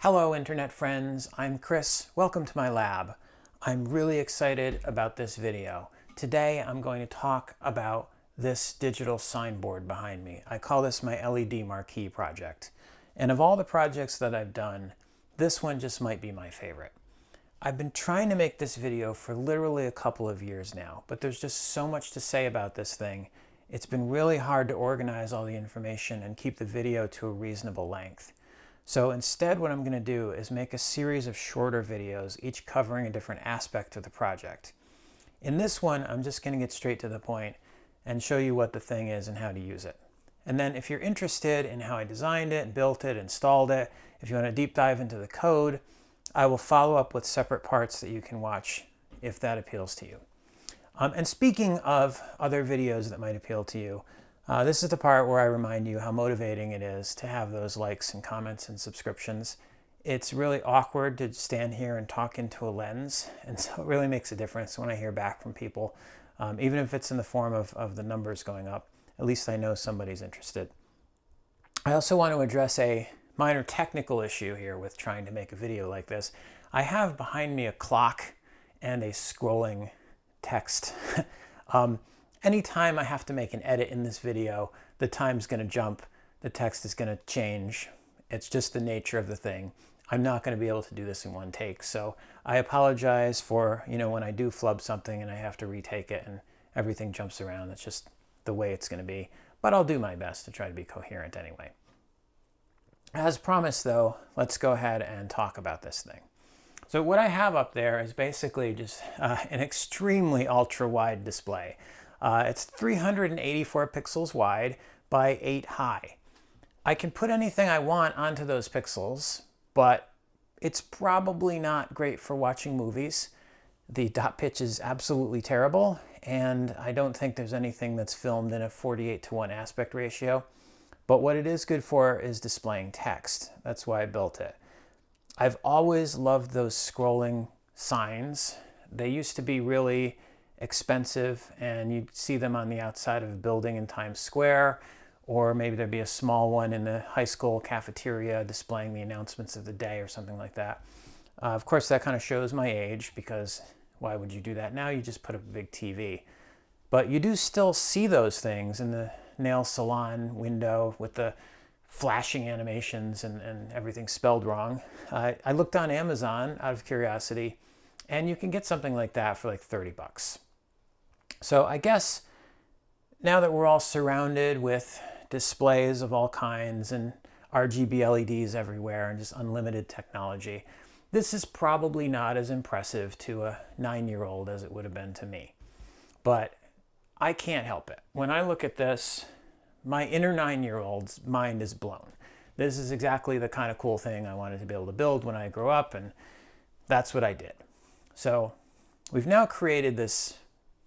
Hello internet friends, I'm Chris. Welcome to my lab. I'm really excited about this video. Today I'm going to talk about this digital signboard behind me. I call this my LED marquee project. And of all the projects that I've done, this one just might be my favorite. I've been trying to make this video for literally a couple of years now, but there's just so much to say about this thing. It's been really hard to organize all the information and keep the video to a reasonable length. So instead, what I'm going to do is make a series of shorter videos, each covering a different aspect of the project. In this one, I'm just going to get straight to the point and show you what the thing is and how to use it. And then if you're interested in how I designed it, built it, installed it, if you want to deep dive into the code, I will follow up with separate parts that you can watch if that appeals to you. And speaking of other videos that might appeal to you, this is the part where I remind you how motivating it is to have those likes and comments and subscriptions. It's really awkward to stand here and talk into a lens, and so it really makes a difference when I hear back from people. Even if it's in the form of the numbers going up, at least I know somebody's interested. I also want to address a minor technical issue here with trying to make a video like this. I have behind me a clock and a scrolling text. Anytime I have to make an edit in this video, the time's going to jump, the text is going to change. It's just the nature of the thing. I'm not going to be able to do this in one take, so I apologize for, when I do flub something and I have to retake it and everything jumps around. It's just the way it's going to be, but I'll do my best to try to be coherent anyway. As promised though, let's go ahead and talk about this thing. So what I have up there is basically just an extremely ultra-wide display. It's 384 pixels wide by 8 high. I can put anything I want onto those pixels, but it's probably not great for watching movies. The dot pitch is absolutely terrible, and I don't think there's anything that's filmed in a 48:1 aspect ratio. But what it is good for is displaying text. That's why I built it. I've always loved those scrolling signs. They used to be really expensive, and you'd see them on the outside of a building in Times Square, or maybe there'd be a small one in the high school cafeteria displaying the announcements of the day or something like that. Of course, that kind of shows my age, because why would you do that now? You just put up a big TV. But you do still see those things in the nail salon window with the flashing animations and everything spelled wrong. I looked on Amazon out of curiosity, and you can get something like that for like 30 bucks. So I guess now that we're all surrounded with displays of all kinds and RGB LEDs everywhere and just unlimited technology, this is probably not as impressive to a 9-year-old as it would have been to me. But I can't help it. When I look at this, my inner 9-year-old's mind is blown. This is exactly the kind of cool thing I wanted to be able to build when I grow up, and that's what I did. So we've now created this,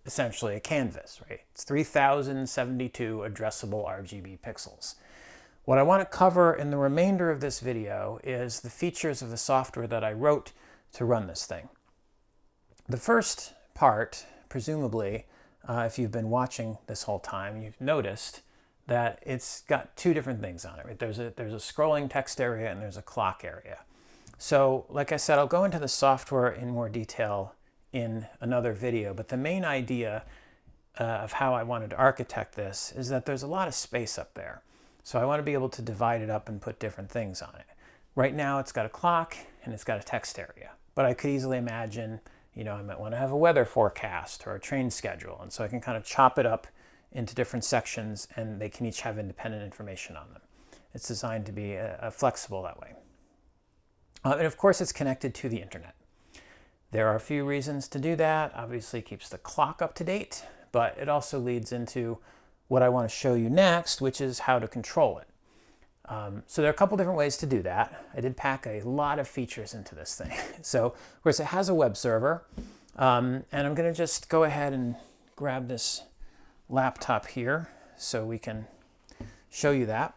essentially a canvas, right? It's 3072 addressable RGB pixels. What I want to cover in the remainder of this video is the features of the software that I wrote to run this thing. The first part, presumably, if you've been watching this whole time, you've noticed that it's got two different things on it, right? There's a scrolling text area and there's a clock area. So like I said, I'll go into the software in more detail in another video, but the main idea of how I wanted to architect this is that there's a lot of space up there. So I want to be able to divide it up and put different things on it. Right now it's got a clock and it's got a text area, but I could easily imagine, I might want to have a weather forecast or a train schedule, and so I can kind of chop it up into different sections and they can each have independent information on them. It's designed to be flexible that way. And of course it's connected to the internet. There are a few reasons to do that. Obviously it keeps the clock up to date, but it also leads into what I want to show you next, which is how to control it. So there are a couple different ways to do that. I did pack a lot of features into this thing. So of course it has a web server, and I'm going to just go ahead and grab this laptop here so we can show you that.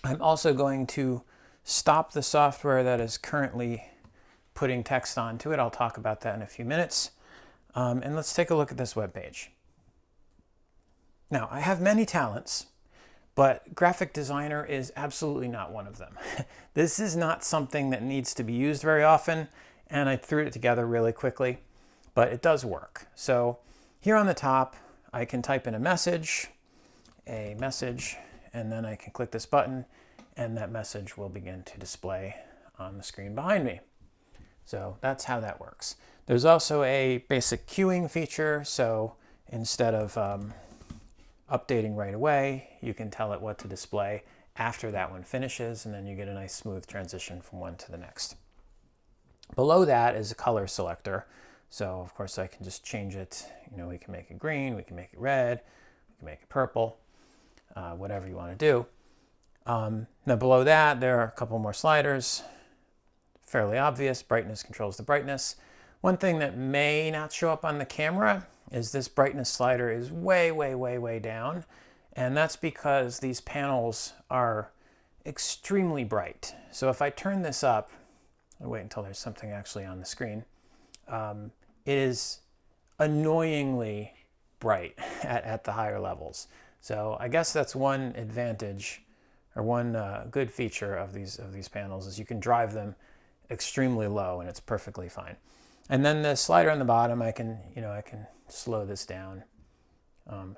I'm also going to stop the software that is currently putting text onto it. I'll talk about that in a few minutes. And let's take a look at this web page. Now, I have many talents, But graphic designer is absolutely not one of them. This is not something that needs to be used very often, and I threw it together really quickly, but it does work. So here on the top, I can type in a message, and then I can click this button, and that message will begin to display on the screen behind me. So that's how that works. There's also a basic queuing feature, so instead of updating right away, you can tell it what to display after that one finishes, and then you get a nice smooth transition from one to the next. Below that is a color selector. So of course I can just change it. We can make it green, we can make it red, we can make it purple, whatever you want to do. Now below that, there are a couple more sliders. Fairly obvious, brightness controls the brightness. One thing that may not show up on the camera is this brightness slider is way, way, way, way down. And that's because these panels are extremely bright. So if I turn this up, I'll wait until there's something actually on the screen. It is annoyingly bright at the higher levels. So I guess that's one advantage, or one good feature of these panels, is you can drive them extremely low and it's perfectly fine. And then the slider on the bottom, I can slow this down.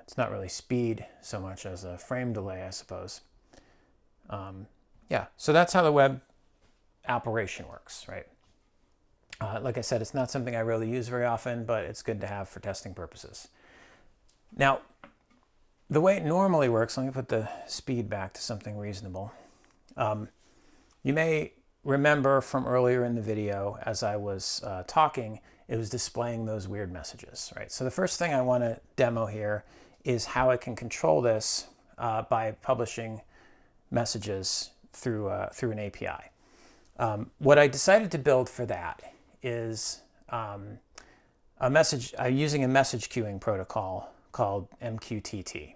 It's not really speed so much as a frame delay, I suppose. Yeah, so that's how the web operation works, right? Like I said, it's not something I really use very often, but it's good to have for testing purposes. Now, the way it normally works, let me put the speed back to something reasonable. You may remember from earlier in the video, as I was talking, it was displaying those weird messages, right? So the first thing I want to demo here is how I can control this by publishing messages through an API. What I decided to build for that is using a message queuing protocol called MQTT.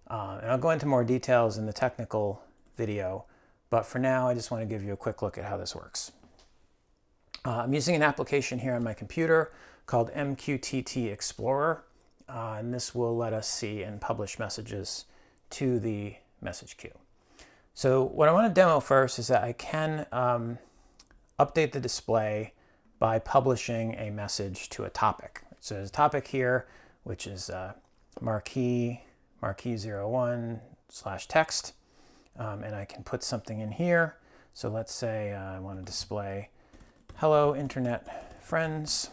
And I'll go into more details in the technical video, but for now I just want to give you a quick look at how this works. I'm using an application here on my computer called MQTT Explorer, and this will let us see and publish messages to the message queue. So what I want to demo first is that I can update the display by publishing a message to a topic. So there's a topic here, which is marquee 01/text, and I can put something in here. So let's say I want to display hello internet friends,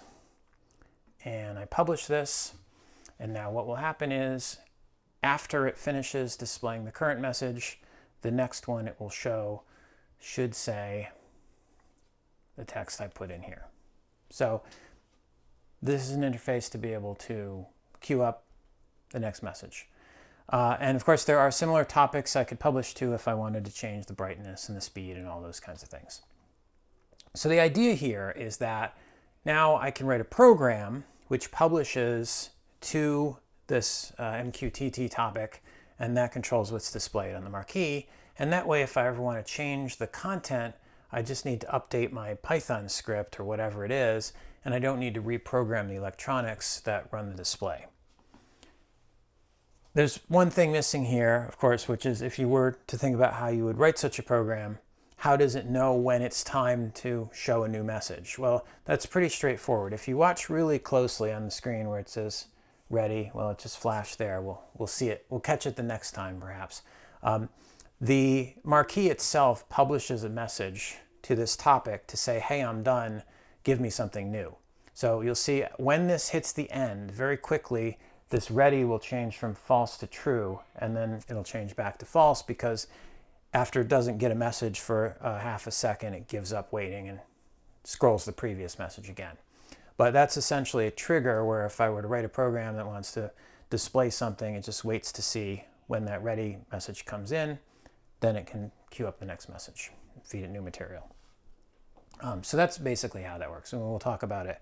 and I publish this. And now what will happen is, after it finishes displaying the current message, the next one it will show should say the text I put in here. So this is an interface to be able to queue up the next message. And of course there are similar topics I could publish to if I wanted to change the brightness and the speed and all those kinds of things. So the idea here is that now I can write a program which publishes to this MQTT topic, and that controls what's displayed on the marquee. And that way, if I ever want to change the content, I just need to update my Python script or whatever it is, and I don't need to reprogram the electronics that run the display. There's one thing missing here, of course, which is if you were to think about how you would write such a program, how does it know when it's time to show a new message? Well, that's pretty straightforward. If you watch really closely on the screen where it says ready, well, it just flashed there. We'll see it. We'll catch it the next time, perhaps. The marquee itself publishes a message to this topic to say, hey, I'm done. Give me something new. So you'll see when this hits the end, very quickly, this ready will change from false to true, and then it'll change back to false, because after it doesn't get a message for half a second, it gives up waiting and scrolls the previous message again. But that's essentially a trigger where if I were to write a program that wants to display something, it just waits to see when that ready message comes in, then it can queue up the next message, feed it new material. So that's basically how that works, and we'll talk about it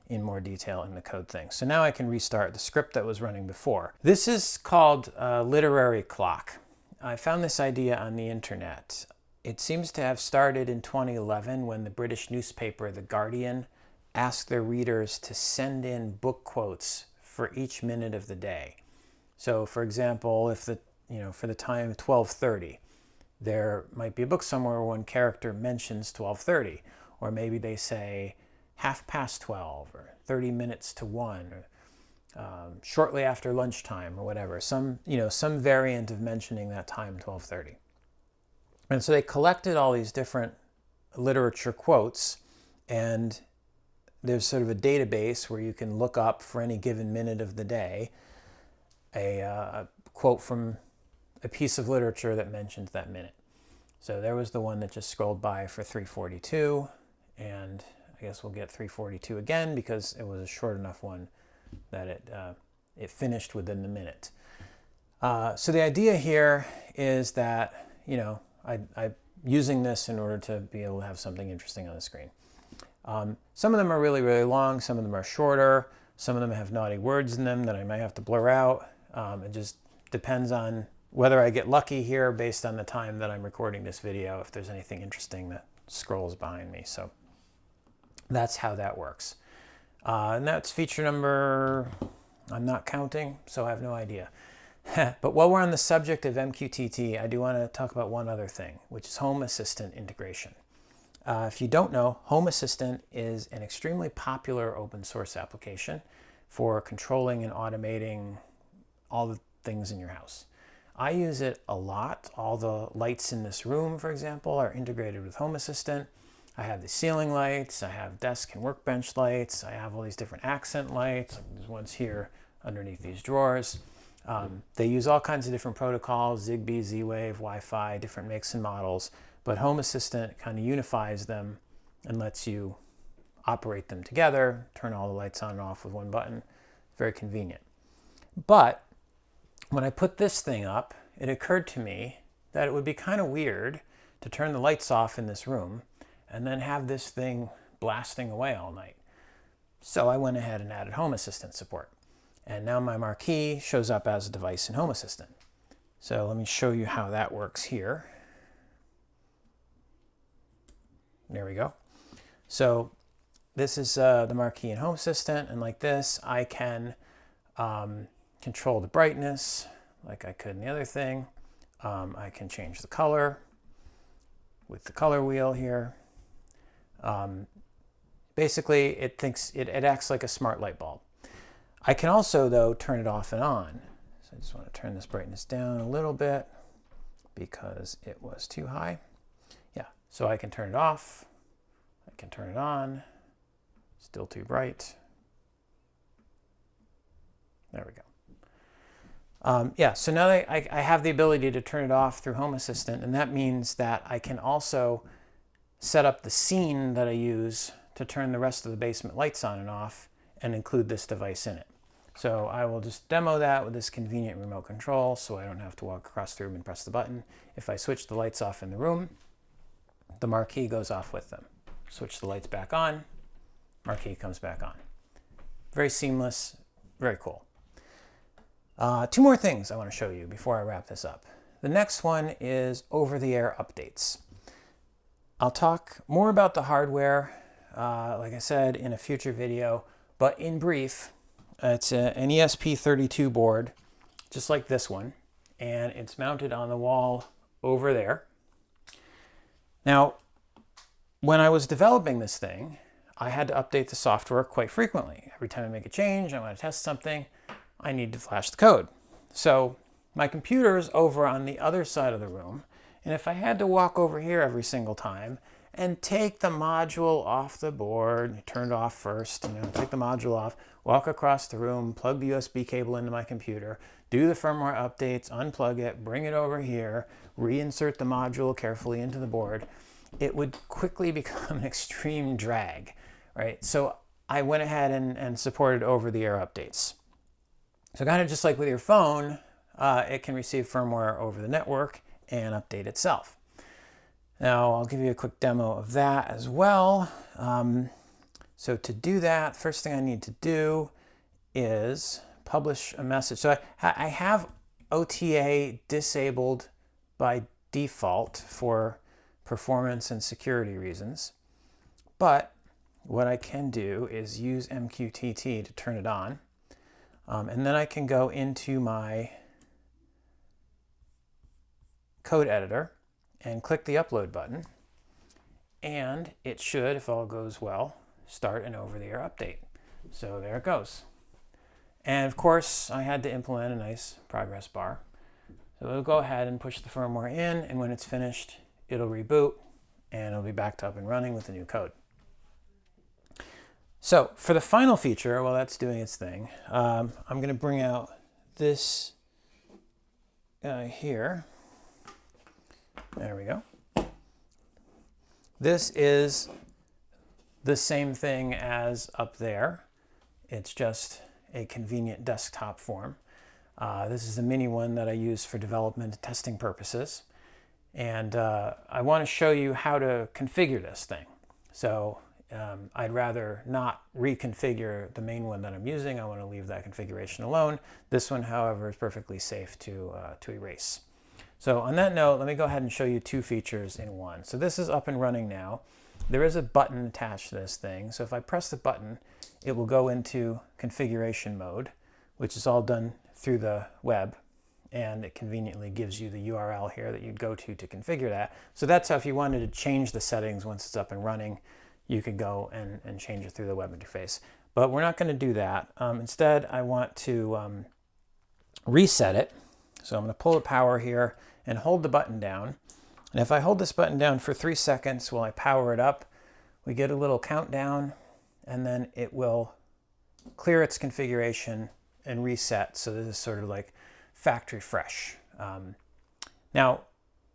in more detail in the code thing. So now I can restart the script that was running before. This is called literary clock. I found this idea on the internet. It seems to have started in 2011 when the British newspaper The Guardian asked their readers to send in book quotes for each minute of the day. So for example, if the for the time 12:30. There might be a book somewhere where one character mentions 12:30, or maybe they say 12:30 or 30 minutes to 1, or shortly after lunchtime or whatever. Some variant of mentioning that time 12:30. And so they collected all these different literature quotes, and there's sort of a database where you can look up for any given minute of the day a quote from a piece of literature that mentions that minute. So there was the one that just scrolled by for 3:42, and I guess we'll get 3:42 again because it was a short enough one that it finished within the minute. So the idea here is that I'm using this in order to be able to have something interesting on the screen. Some of them are really, really long. Some of them are shorter. Some of them have naughty words in them that I might have to blur out. It just depends on whether I get lucky here based on the time that I'm recording this video, if there's anything interesting that scrolls behind me. So that's how that works. And that's feature number, I'm not counting, so I have no idea. But while we're on the subject of MQTT, I do want to talk about one other thing, which is Home Assistant integration. If you don't know, Home Assistant is an extremely popular open source application for controlling and automating all the things in your house. I use it a lot. All the lights in this room, for example, are integrated with Home Assistant. I have the ceiling lights, I have desk and workbench lights, I have all these different accent lights. There's ones here underneath these drawers. They use all kinds of different protocols, Zigbee, Z-Wave, Wi-Fi, different makes and models, but Home Assistant kind of unifies them and lets you operate them together, turn all the lights on and off with one button. Very convenient. But when I put this thing up, it occurred to me that it would be kind of weird to turn the lights off in this room and then have this thing blasting away all night. So I went ahead and added Home Assistant support. And now my marquee shows up as a device in Home Assistant. So let me show you how that works here. There we go. So this is the marquee in Home Assistant, and like this, I can control the brightness like I could in the other thing. I can change the color with the color wheel here. Basically, it acts like a smart light bulb. I can also, though, turn it off and on. So I just want to turn this brightness down a little bit because it was too high. Yeah, so I can turn it off. I can turn it on. Still too bright. There we go. Yeah, so now I have the ability to turn it off through Home Assistant, and that means that I can also set up the scene that I use to turn the rest of the basement lights on and off and include this device in it. So I will just demo that with this convenient remote control so I don't have to walk across the room and press the button. If I switch the lights off in the room, the marquee goes off with them. Switch the lights back on, marquee comes back on. Very seamless, very cool. Two more things I want to show you before I wrap this up. The next one is over-the-air updates. I'll talk more about the hardware, like I said, in a future video, but in brief, it's an ESP32 board, just like this one, and it's mounted on the wall over there. Now, when I was developing this thing, I had to update the software quite frequently. Every time I make a change, I want to test something, I need to flash the code. So my computer is over on the other side of the room, and if I had to walk over here every single time and take the module off the board, turn it off first, take the module off, walk across the room, plug the USB cable into my computer, do the firmware updates, unplug it, bring it over here, reinsert the module carefully into the board, it would quickly become an extreme drag, right? So I went ahead and supported over-the-air updates. So kind of just like with your phone, it can receive firmware over the network and update itself. Now I'll give you a quick demo of that as well. So to do that, first thing I need to do is publish a message. So I have OTA disabled by default for performance and security reasons, but what I can do is use MQTT to turn it on. And then I can go into my code editor and click the upload button, and it should, if all goes well, start an over-the-air update. So there it goes. And of course, I had to implement a nice progress bar. So it'll go ahead and push the firmware in, and when it's finished, it'll reboot, and it'll be backed up and running with the new code. So for the final feature, while that's doing its thing, I'm going to bring out this guy here. There we go. This is the same thing as up there. It's just a convenient desktop form. This is a mini one that I use for development and testing purposes. And I want to show you how to configure this thing. So I'd rather not reconfigure the main one that I'm using. I want to leave that configuration alone. This one, however, is perfectly safe to erase. So on that note, let me go ahead and show you two features in one. So this is up and running now. There is a button attached to this thing. So if I press the button, it will go into configuration mode, which is all done through the web. And it conveniently gives you the URL here that you'd go to configure that. So that's how if you wanted to change the settings once it's up and running, you could go and change it through the web interface. But we're not going to do that. Instead, I want to reset it. So I'm going to pull the power here and hold the button down. And if I hold this button down for 3 seconds while I power it up, we get a little countdown, and then it will clear its configuration and reset. So this is sort of like factory fresh. Now,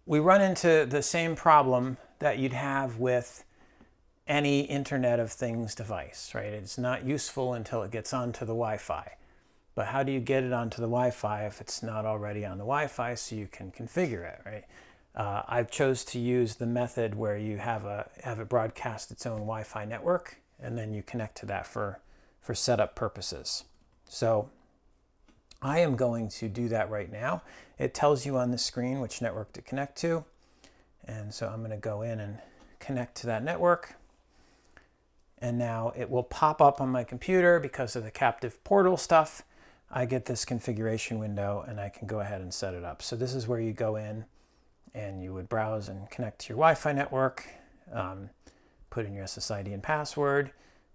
we run into the same problem that you'd have with any Internet of Things device, right? It's not useful until it gets onto the Wi-Fi. But how do you get it onto the Wi-Fi if it's not already on the Wi-Fi so you can configure it, right? I chose to use the method where you have it broadcast its own Wi-Fi network, and then you connect to that for setup purposes. So I am going to do that right now. It tells you on the screen which network to connect to. And so I'm going to go in and connect to that network. And now it will pop up on my computer because of the captive portal stuff. I get this configuration window and I can go ahead and set it up. So this is where you go in and you would browse and connect to your Wi-Fi network, put in your SSID and password,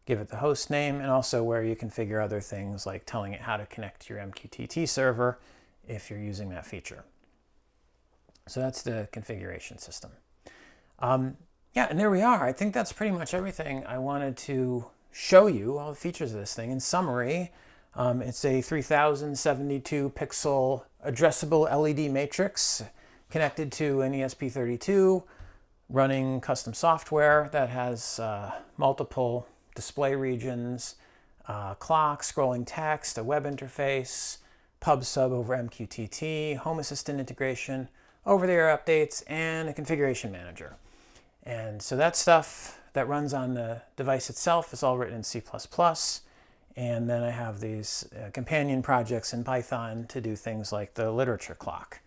give it the host name, and also where you configure other things like telling it how to connect to your MQTT server if you're using that feature. So that's the configuration system. Yeah, and there we are. I think that's pretty much everything I wanted to show you, all the features of this thing. In summary, it's a 3072 pixel addressable LED matrix connected to an ESP32, running custom software that has multiple display regions, clock, scrolling text, a web interface, pub sub over MQTT, Home Assistant integration, over-the-air updates, and a configuration manager. And so that stuff that runs on the device itself is all written in C++. And then I have these companion projects in Python to do things like the literature clock.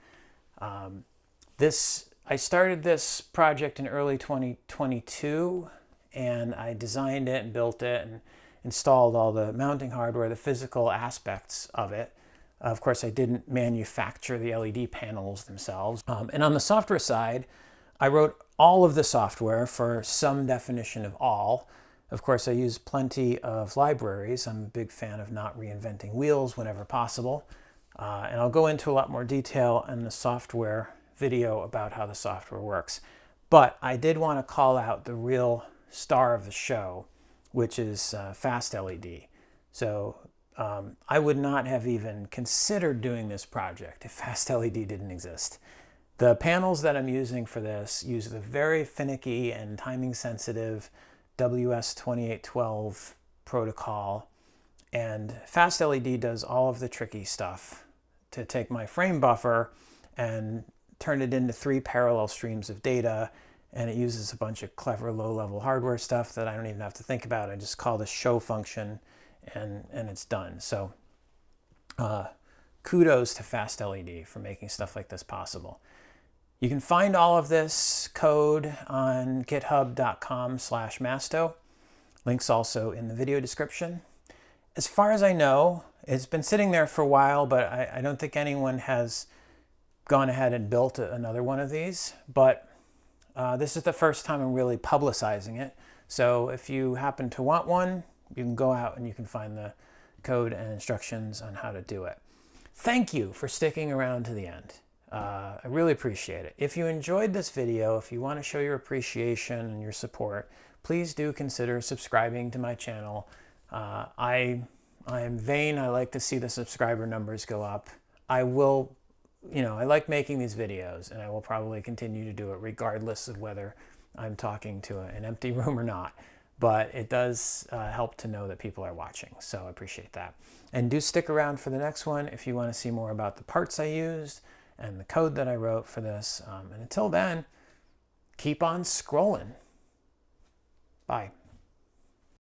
I started this project in early 2022, and I designed it and built it and installed all the mounting hardware, the physical aspects of it. Of course, I didn't manufacture the LED panels themselves. And on the software side, I wrote all of the software for some definition of all. Of course, I use plenty of libraries. I'm a big fan of not reinventing wheels whenever possible. And I'll go into a lot more detail in the software video about how the software works. But I did want to call out the real star of the show, which is FastLED. So I would not have even considered doing this project if FastLED didn't exist. The panels that I'm using for this use the very finicky and timing sensitive WS2812 protocol, and FastLED does all of the tricky stuff to take my frame buffer and turn it into 3 parallel streams of data, and it uses a bunch of clever low-level hardware stuff that I don't even have to think about. I just call the show function and it's done. So kudos to FastLED for making stuff like this possible. You can find all of this code on github.com/masto. Links also in the video description. As far as I know, it's been sitting there for a while, but I don't think anyone has gone ahead and built another one of these, but this is the first time I'm really publicizing it. So if you happen to want one, you can go out and you can find the code and instructions on how to do it. Thank you for sticking around to the end. I really appreciate it. If you enjoyed this video, if you want to show your appreciation and your support, please do consider subscribing to my channel. I am vain. I like to see the subscriber numbers go up. I will, I like making these videos, and I will probably continue to do it regardless of whether I'm talking to an empty room or not. But it does help to know that people are watching, so I appreciate that. And do stick around for the next one if you want to see more about the parts I used and the code that I wrote for this. And until then, keep on scrolling. Bye.